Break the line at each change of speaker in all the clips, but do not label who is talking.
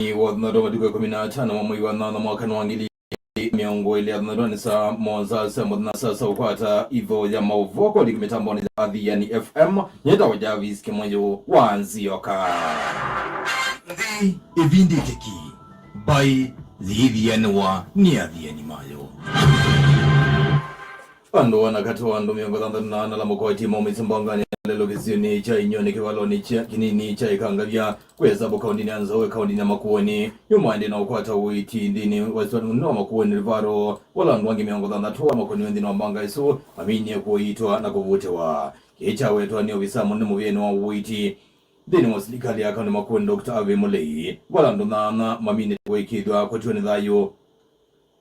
Wadnado duka 15 wa mwezi wa 8 mwaka wa 2024 saa moza saa modna sasa ukwata ivo ya mauvoko likimitambo ni adhi yani FM nyeta wajavis kimoyo wanzioka the evinditeki by the wa ni adhi yani mayo ando wanakatoa ando miongo na la mkoa timu mitsambangani lelo kisioni cha inyoni kiwaloni cha kinini cha ikangavya kweza bokauni nyanza we kauni na makuoni nyuma ndi na ukwata witi ndini wasonu no makuoni rivaro wala ndwangi miongo na makoni ndi na mbanga isu aminye kuitwa na kuvutewa kicha wetu ni obisamo ni muvyeno wa witi ndini wasilikali akani makuoni Dr. Ave Mulei wala ndona mamine kwekidwa kwetweni dhayo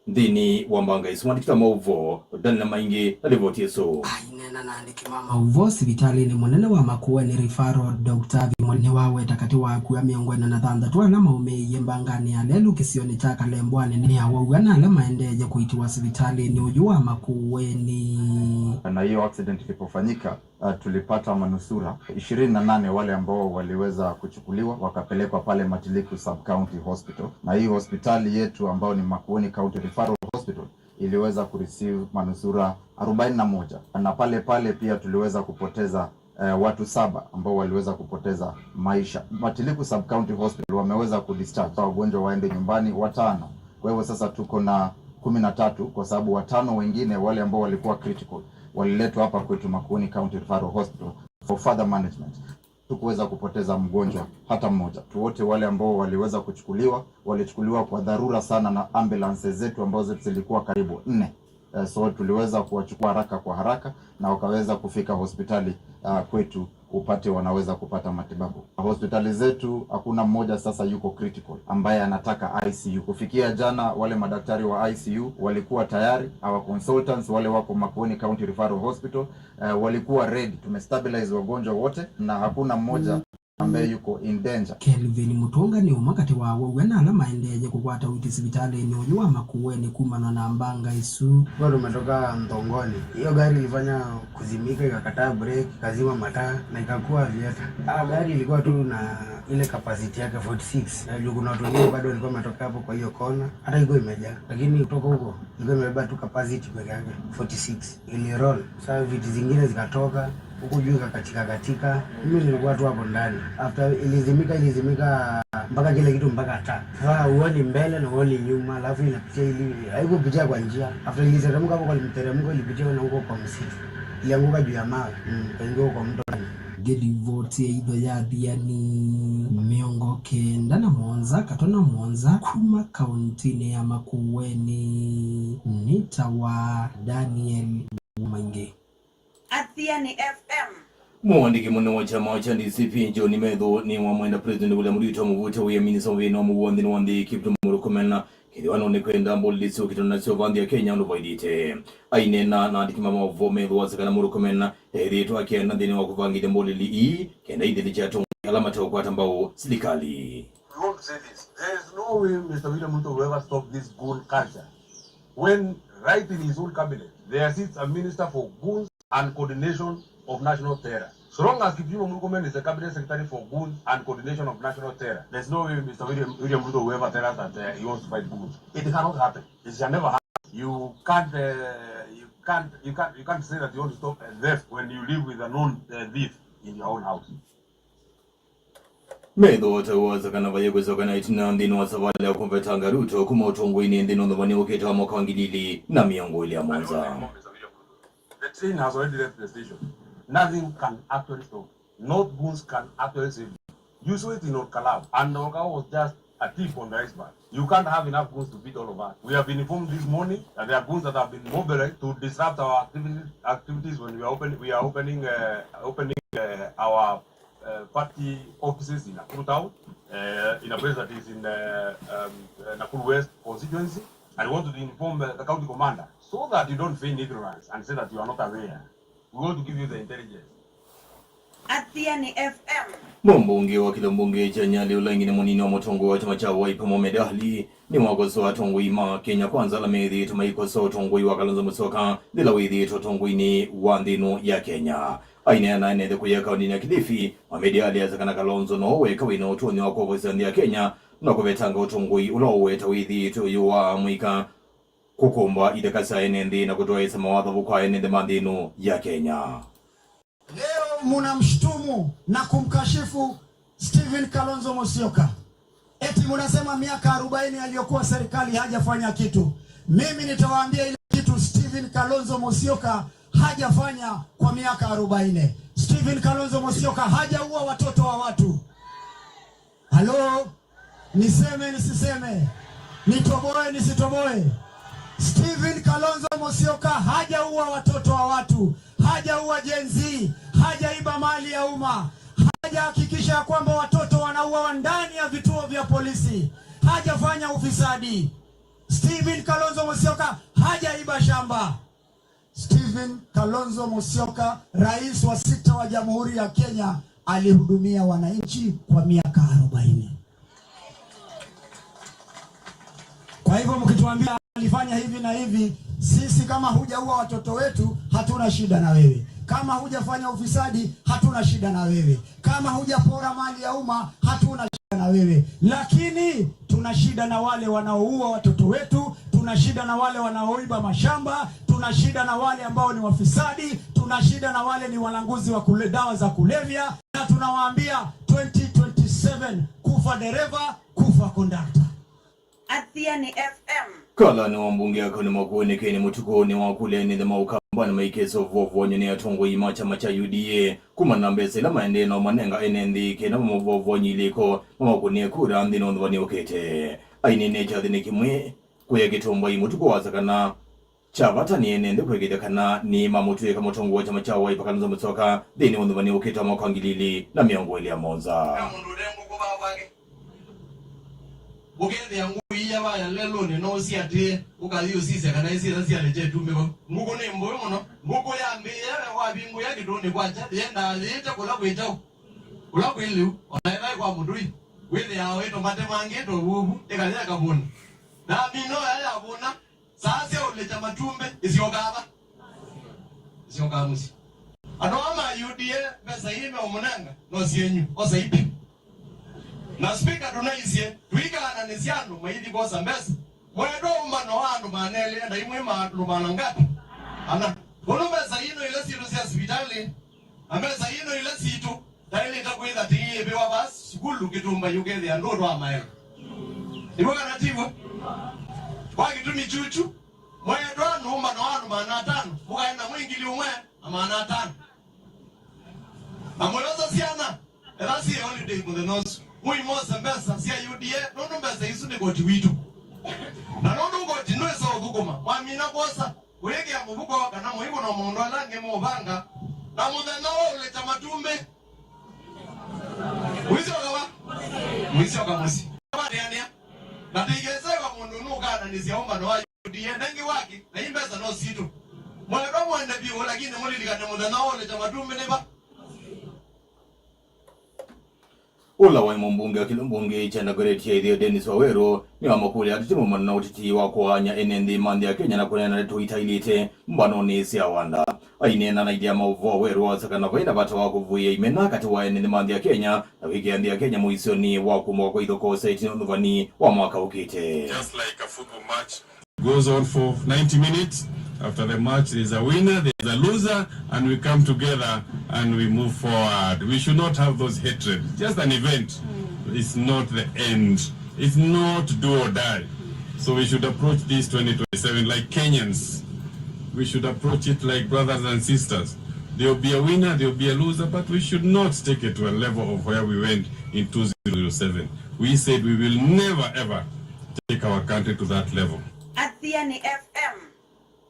ndini wambanga iswandikita mauvo dana maingi alivotieso
ainena nandiki mama uvo sibitali ni mwanene wa makueni rifaro Dr. Ave Mulei wawe takati wa kuya miongwena na thanda tuana maume yembangani ya lelu kisioni chaka lembwane ni ya wauwana alama endeje kuitiwa sibitali ni ujua makueni.
Na hiyo accident ilipofanyika tulipata manusura 28 wale ambao waliweza kuchukuliwa wakapelekwa pale Matiliku Sub-County Hospital, na hii hospitali yetu ambao ni Makueni County Referral Hospital iliweza kureceive manusura 41, na pale pia tuliweza kupoteza watu 7 ambao waliweza kupoteza maisha. Matiliku Sub-County Hospital wameweza kudischarge wagonjwa waende nyumbani 5. Kwa hivyo sasa tuko na 13 kwa sababu 5 wengine wale ambao walikuwa critical waliletwa hapa kwetu Makueni County Referral Hospital for further management. Tukuweza kupoteza mgonjwa hata mmoja. Wote wale ambao waliweza walichukuliwa kwa dharura sana na ambulances zetu ambazo zilikuwa karibu 4. So tuliweza kuwachukua haraka na wakaweza kufika hospitali kwetu wanaweza kupata matibabu. Hospitali zetu hakuna mmoja sasa yuko critical ambaye anataka ICU. Kufikia jana wale madaktari wa ICU walikuwa tayari, our consultants wale wako Makueni County Referral Hospital walikuwa ready. Tumestabilize wagonjwa wote na hakuna mmoja ambaye yuko in danger.
Kelvin Mutunga ni umakati wa wena alama endeje kukwata uti sibitali ni ujua Makueni kumana na mbanga isu.
Bado umetoka Ndongoni. Hiyo gari ilifanya kuzimika, ikakataa brake, kazima mataa na ikakuwa vieta. Gari ilikuwa tu na ile capacity yake 46. Na kuna watu wengi bado walikuwa wametoka hapo kwa hiyo kona. Hata iko imejaa. Lakini kutoka huko ilikuwa imebeba tu capacity peke yake 46. Ili roll. Sasa vitu zingine zikatoka huku juu katika. Mimi nilikuwa tu hapo ndani. After ilizimika mpaka kile kitu mpaka taa. Sasa uone mbele na uone nyuma, alafu inapitia haikupitia kwa njia. After iliteremka hapo kwa mteremko ilipitia na huko kwa msitu. Ilianguka juu ya mawe. Kaingia kwa mto.
Gedivoti idho ya dhiani miongo kenda na Mwanza katona Mwanza kuma kaunti ya Makueni nitawa Daniel Mange
Athiani FM.
Mwandiki mwana wa chama cha DCP John Medho ni wa mwenda President William Ruto mvuta uyaminiza weno muwandi nwandi kipto murukomena kidi wanone kwenda mboliso kitona sio vandi ya Kenya ndo vaidite ainena na ndiki mama wa Medho wasakana murukomena hedito akienda ndini wa kuvangide mbolili kenda idili chato alama ta ukwata mbao serikali.
We want to say this. There is no way Mr. William Ruto will ever stop this goon culture. When right in his own cabinet there sits a minister for goons and coordination of national terror. So long as Kipchumba Murkomen is the cabinet secretary for goons and coordination of national terror, there's no way Mr. William Ruto will ever tell us that he wants to fight goons. It cannot happen. It shall never happen. You can't say that you want to stop theft when you live with a known thief in your own house.
Medho watawaza kana vayego zokana itina ndino wasavali ya kumvetanga Ruto kuma utongwini ndino ndovani uketa mwaka wangilili na miongo ili ya Mwanza.
The train has already left the station. Nothing can actually stop. Not goons can actually save you. You saw it in Orkalau, and Orkalau was just a tip on the iceberg. You can't have enough goons to beat all of us. We have been informed this morning that there are goons that have been mobilized to disrupt our activities when we are opening our party offices in Nakuru Town, in a place that is in Nakuru West constituency. And we want to inform the county commander so that you don't feign ignorance and say that you are not aware. We want to give you the intelligence.
Athiani FM.
Mbunge wa Kilombunge cha Nyali ulangine munini wa motongo wa chama cha Wiper Mohamed Ali ni mwakoso wa tongoi ma Kenya kwanza la medhi tumaikoso tongoi wa Kalonzo Musyoka dila wedhi tongoi wa ndino ya Kenya. Aine anaenede kuyaka ndini ya Kilifi Mohamed Ali azakana Kalonzo no weka wino tuoni wa kwa voice ya Kenya nokubetanga utungui uloweta withitu yuwa mwika kukumba idekasa enende na kutoa mawadho bukwa enende mandinu ya Kenya.
Leo munamshtumu na kumkashifu Stephen Kalonzo Musyoka. Eti munasema miaka 40 aliyokuwa serikali hajafanya kitu. Mimi nitawaambia ile kitu Stephen Kalonzo Musyoka hajafanya kwa miaka 40. Stephen Kalonzo Musyoka hajaua watoto wa watu. Halo? Niseme nisiseme? Nitoboe nisitoboe? Stephen Kalonzo Musyoka hajaua watoto wa watu, hajaua Gen Z, hajaiba mali ya umma, hajahakikisha kwamba watoto wanauawa ndani ya vituo vya polisi, hajafanya ufisadi. Stephen Kalonzo Musyoka hajaiba shamba. Stephen Kalonzo Musyoka, rais wa 6 wa Jamhuri ya Kenya, alihudumia wananchi kwa miaka 40. Kwa hivyo mkituambia alifanya hivi na hivi, sisi kama hujaua watoto wetu hatuna shida na wewe. Kama hujafanya ufisadi hatuna shida na wewe. Kama hujapora mali ya umma hatuna shida na wewe. Lakini tuna shida na wale wanaoua watoto wetu, tuna shida na wale wanaoiba mashamba, tuna shida na wale ambao ni wafisadi, tuna shida na wale ni walanguzi wa dawa za kulevya, na tunawaambia 2027 kufa dereva, kufa kondakta.
Athiani FM.
Kala ni wambunge akoni makuone keni mutukoni wakule ni dhama ukambana maikeso vovo nyoni ya tongo ima chama cha UDA kumanambese la maendeno manenga enendi kena mvovo nyiliko mamakune kura ndi nondwa ni okete aini necha dhini kimwe kuya kitomba imutuko wazakana chavata ni enende kwegede kana ni mamutuye kama tongo wa chama cha waipa kanza mtoka dhini nondwa ni okete wa makwangilili na miongo ya monza.
Ugende yangu iya ba ya lelo ne no si ate ukali usise kana isi rasi ya leje tume ko nguko ne mboyo mono nguko ya mbe ya wa bingu ya kidone kwacha yenda lete kula kweta kula kwelu onaenda kwa mudui wele ya weto mate mange to bubu ekalia kabona na bino ya bona sasa ulecha matumbe isiogaba musi anoma UDA pesa hii me omunanga no sienyu osaipi na speaker tunaisie tuikana nesiano maidi kosa mbesa mwedo umano wandu manele enda imwe maatu manangapi ana bono mbesa ino ile situ sia hospitali ambesa ino ile situ taile takweza tiye bewa bas skulu kitumba yugezi ya ndoto wa maelo ibo kana tivo kwa kitu ni chuchu mwedo anu umano wandu manatano mukaenda mwingili umwe amanatano amoloza siana elasi holiday for the nose. Mui mosa mbesa siya UDA nono mbesa isu ni goti witu na nono goti nwesa udhukuma wamina kosa wege ya mubuko waka na muhimu na muundo alange muubanga na mudhena wa uleta matumbe mwisi waka mwisi kama diania na tigeze wa mundu nuka na nisiyaomba na wa UDA nengi waki na hii mbesa no situ mwelekwa mwende biyo lakini mwilika na mudhena wa uleta matumbe neba
ula wa mbunge akilumbunge cha Nagoreti ya idhio Dennis Wawero ni wa makuli atitimu manana utiti wa kuwanya enendi mandi ya Kenya na kunena letu itailite mbanoni siya wanda ainena na idea mauvu Wawero wa saka na vaina bata wa kuvuye imena kati wa enendi mandi ya Kenya na wiki andi ya Kenya muisio ni wa kumwa idhoko saiti nuvani wa mwaka ukite.
Just like a football match goes on for 90 minutes. After the match, there is a winner, there is a loser, and we come together and we move forward. We should not have those hatred. Just an event. It's not the end. It's not do or die. So we should approach this 2027 like Kenyans. We should approach it like brothers and sisters. There will be a winner, there will be a loser, but we should not take it to a level of where we went in 2007. We said we will never ever take our country to that level.
Athiani FM.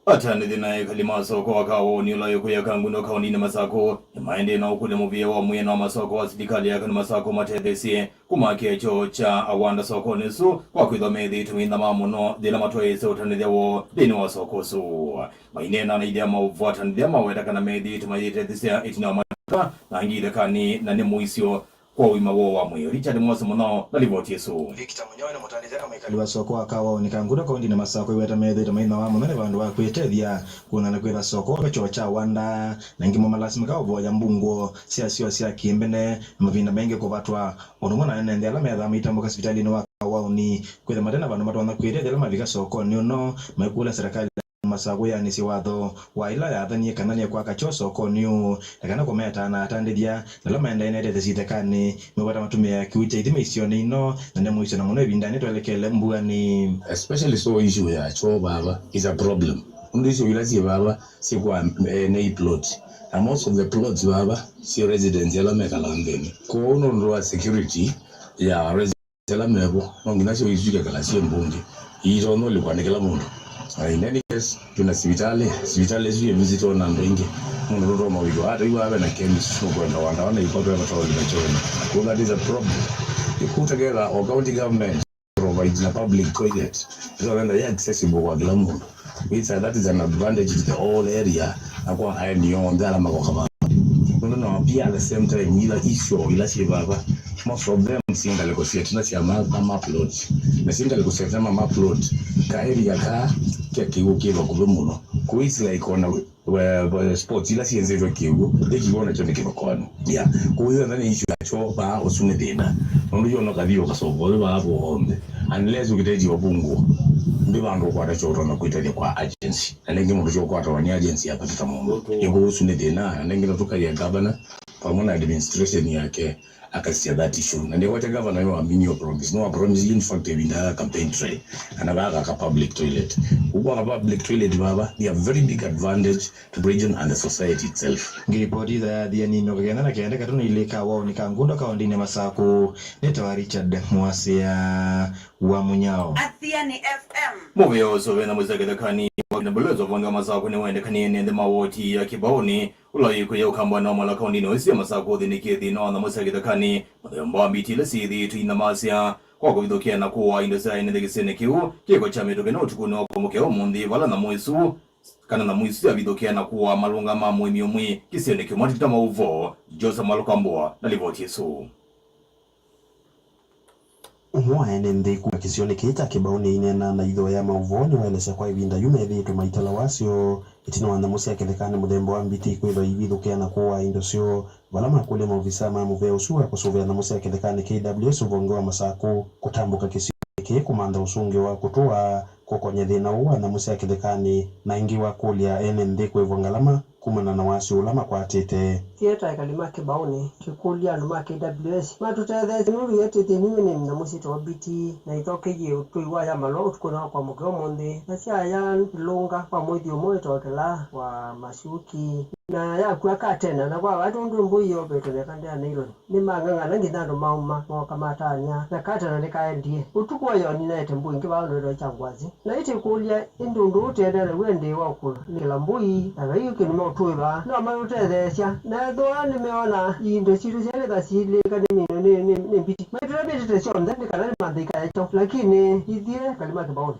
Atani dinae kalimaso kwa kao ni ulayo kuya kanguno kao nina masako maende na ukule muvia wa muye na masako wa sidikali ya kani masako matethesie kumake cho cha awanda soko nesu kwa kuido methi tuminda mamuno dila matoe se utanidhia wo dini wa soko su mainena na idea mauvuata nidhia maweta kana methi tumayitethesia itina mataka na ngide kani na ni muisio kwa wima wa mwe Richard Mwasa mwanao na livoti yesu
Victor Munyoe na mutandizeka maikali wa soko akawa ni kanguno kwa ndine masako iweta methe tumaina wa mwe bandu wa kwetethia kuna na kwetha soko becho cha wanda na ngimo malasima ka oboya mbungo sia kiembene mavinda menge ko batwa onumona nende ala metha mitambo hospitalini wa wauni kwitha matena vandu matwana kwire thela mavika sokoni uno maikula serikali masago yani si watho wa ila yathanie kana ni kwa kacho sokoni u kana kometana atandithia thela maenda nete thisitekani mwata matumia kiucha ithime isione ino na ndemo isona muno ibindani twelekele mbuani
especially so issue ya cho baba is a problem undisi wilasi baba si kwa nei plot and most of the plots baba si residents yala mekalambeni ko uno ndo security ya residents yala mebo ngina sio izuke kala si mbunge ito no likwanekela mundu in any case tuna sivitale sio visit on and inge mundu ndo mawiko hata hiyo hapa na chemist kwenda wana iko kwa watu wanachona so that is a problem you put together or county government provides a public toilet so then they are accessible kwa kila mtu that is an advantage to the whole area na kwa haya ndio ndala makokama no pia at the same time ila issue ila si baba most of them singa negotiate na siama kama upload na singa negotiate na map upload ka area ka kiu kiva kubemuno kuisi like ona sports ila sienze vyo kiu ekiona chone kiva kwano yeah kuiza ndani issue ya choba osune dena ndio no kadio kasobo ba hapo ombe unless ukiteji wabungu ndi bantu kwa choro na kuitaje kwa agency alenge mtu choko kwa tawani agency hapa tutamungu yego usune dena alenge natoka ya governor pamoja na administration yake akasia that issue na ndio wacha governor yao amini yo promise no promise in fact in campaign trail anabaga ka public toilet huko ka public toilet baba they have very big advantage to region and the society itself
ngiripoti za diani no kagenda na kiende katuni ile kawa ni kangundo kaundine masako neta Richard Mwasia wa Munyao
Athiani FM
Muvyozo vena muzagedakani wabinabelezo vonga masako ni wende kanini ndi mawoti ya kibaoni ulayiko ya ukambwa na mwala kaundine wisi ya masako dhinikidhi na wana muzagedakani madhiyambambi tila sithi tuina masya kwa kuvidokia na kuwa indosa inendekisene kiu kiko chamitoke na utukuni wa kumukea umundi wala na mwisu kana na mwisu ya vidokia na kuwa malunga mamwe miumwi kisene kiu matita mauvo Joseph Malukambua na livoti yesu
Mwaene ndiku kisione kita kibauni inena na idho ya mauvoni waelesa kwa ibinda yume vitu maitala wasio itino wana musi ya kelekane mudembo wa mbiti kweba ibido kia na kuwa indosio walama kule mauvisa mamuve usua kusuvia na musi ya kelekane KWS uvongoa masaku kutambuka kisione kumanda usungi wa kutua kukonye dhina uwa na musi ya kelekane na ingi wa kulia ene ndiku ivongalama kumana na wasi ulama kwa tete
theater kalima kibaoni kikulia numa KWS matutethete nuru yetete nimene na musito biti na itoke je tuiwa ya malo tukona kwa mukyo monde na sia ya longa kwa mwezi umwe totela wa mashuki na ya kwa tena na kwa watu ndumbu yo beto ne kanda nilo ni manganga nangi ndando mauma kwa kamatanya na kata na nikaendie utukwa yo ni na tembu ngi ba ndo changwazi na ite kulia indundu tedele wende wa kula ni lambui na hiyo kinimo tuiba na marutethesha na doa nimeona indo chitu chale dasile kani mino ni biti maiturabe teteshonda nikana mandika yacho lakini idie kalima kibao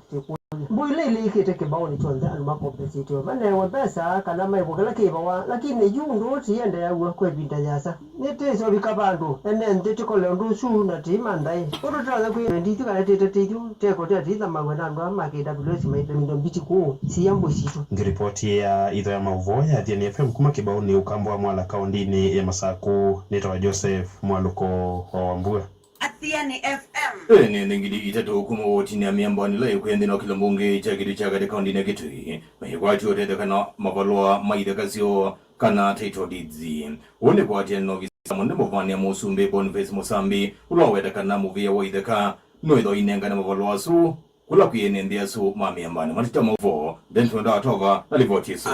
Mbui lili kite kibaoni chonza aluma kompensiti wa bane wa pesa kana maibu kala kibawa lakini yundu tiyende ya uwe kwe binda jasa nete so bikabandu ene ndete kole ndu su na timandai uru traza kwe nditu kana tete titu teko tete za magwana ndo ama KWS maite mindo biti ku siyambo situ
ngiripoti ya idho ya mauvoya Athiani FM kuma kibaoni ukambwa mwala kaundini ya masaku nita wa Joseph Mwaluko wa Wambua
Athiani FM
Nende ngidi itatu hukumu wotini ya miambani la yukuende na kila mbunge chakiti chakati kaundi na kitui Mahikwati otete kana mavaloa maida kasio kana taito didzi Wone kwa ati ya novisa mwende mwani ya musumbe Boniface Musambi Ulaweta kana muvia waidaka Noidho inenga na mavaloa su Kula kuyenende ya su mami ambani Matita mavo Dentuenda watoga na livoti su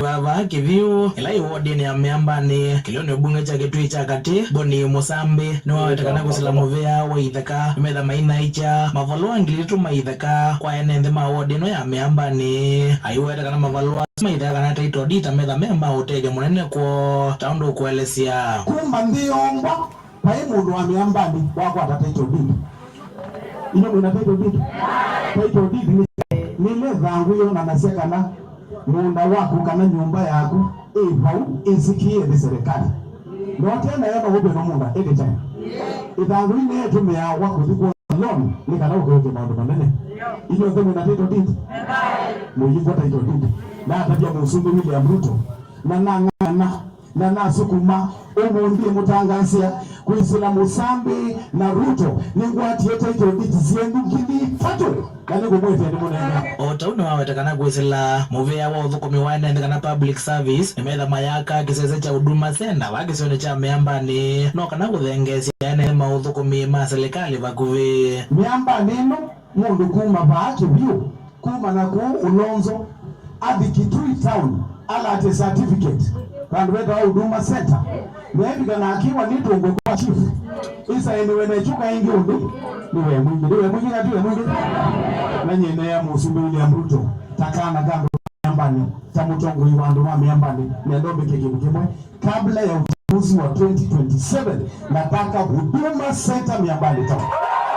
Baba kiviu ilai wodi ni ameambani kilione bunge cha kitui cha kati Boni Musambi no watakana kusilamovea waithaka medha maina icha mavalua ngilitu maithaka kwa enende mawodi no ya ameambani aiwe takana mavalua maithaka na taito dita medha memba uteja munene kwa taundo kuelesia
kumba ndiomba pai mundu ameambani wako atataito dita ino muna taito dita taito dita ni medha nguyo na nasekana munda wako kana nyumba yako hau isikie ni serikali ndo tena yaba ube no munda ege chana ithangu ni yetu mea wako ziko loan ni kana uko yote mambo manene hiyo ndio mnataka diti mujipata hiyo diti na atabia msumbu William Ruto na na nasukuma umundi mutangasia kwisila Musambi na Ruto ningwatie taito ditiziendu ngindi tatu yani kumwete ni munene
Otauno wawetakana kwisila muvea wa uthukumi waende kana public service emetha mayaka kisese cha huduma center wakisione cha miambani no kana kuthengesia ene mauthukumi ma serikali vakuvi
miambani no mundu kuma baaki bio kuma na ku Ulonzo adi Kitui town ala ate certificate kandi weta wa huduma center nebi kana akiwa nitungwe kwa chief isa endewe na chuka ingi undi niwe mwingi ngatiwe mwingi na nyene ya Musumbi ya Ruto takana gando miambani tamutongo iwandu wa miambani nendombe kekimwe kabla ya uchaguzi wa 2027 nataka huduma center miambani town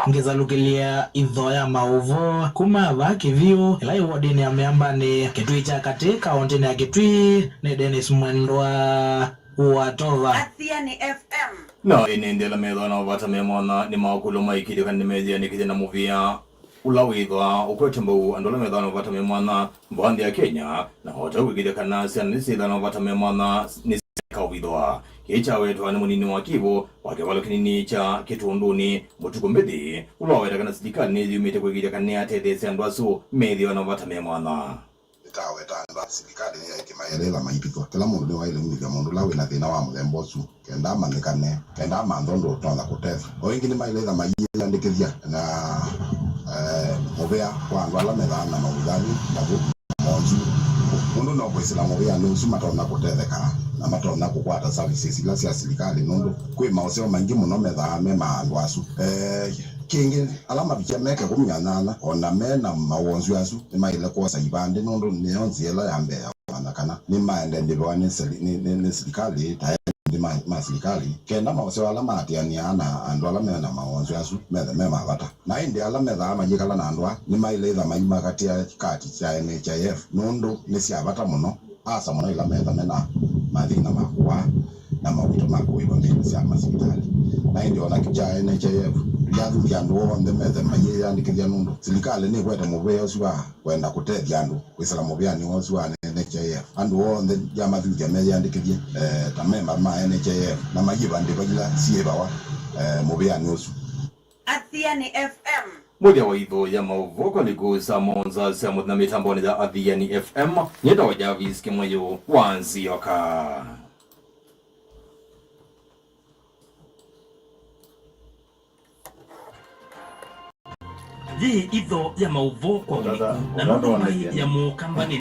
ngezalukilia idho ya mauvo kuma vakivyo ila iwodini ya miambani Kitui cha kati kaunti ya Kitui ni Dennis Mwendwa Watova
Athiani FM
na inendela medho na wata memona ni maukulu maikidi kan media nikije na movia ulawidwa ukwetembo andola medho na wata memona mbandi ya Kenya na hota wikide kanasi nisida na wata memona ni kawidwa kicha wetu ani munini wakibo wakewalo kinini cha kitunduni mutukumbedi ulaweta kana serikali ni yumite kwigide kan atedese andwasu media na wata memona
kaweta anda serikali ya kimayelela maipiko kila mundu ni waile mwiga mundu lawe na thina wa muthembo su kenda manikane kenda mandondo tonda kuteza oingini mailela mayela ndikithia na mubea kwa ngwala methana maudani nabu monju mundu no kwisila mubea ni usuma tonda kutetheka na matona kukwata services ila cia serikali nundu kwi maoseo mangi muno methame maandwasu kingi alama bikia meke kumyanana ona mena mawonzu yasu ni maile kwa saibande nondo neonziela ya mbea kana ni maende ndibwa ni serikali tayari ma serikali kenda mawose alama atianiana andu alama na mawonzu yasu mema bata na indi alama za majikala na andwa ni maile za majima kati ya kati cha NHIF nondo ni sia bata muno asa muno ila mena madhina makuwa na mawito makuwa mbele sia hospitali na indi ona kicha NHIF yadu yandu wonde methe maye yandikithia nundu serikali ni kweta mubea usiwa kwenda kutethia andu kwisala mubea ni usiwa NHIF andu wonde ya mathuja me yandikithia ta member ma NHIF na maye bande bagila siebawa mubea ni usu
Athiani FM
moja wa idho ya mauvoko ni gusa monza sia mudna mitamboni za Athiani FM nyeda wajavis kimoyo wanzi yoka
Hii idho ya mauvo kwa uniku na nono mai ya mukambani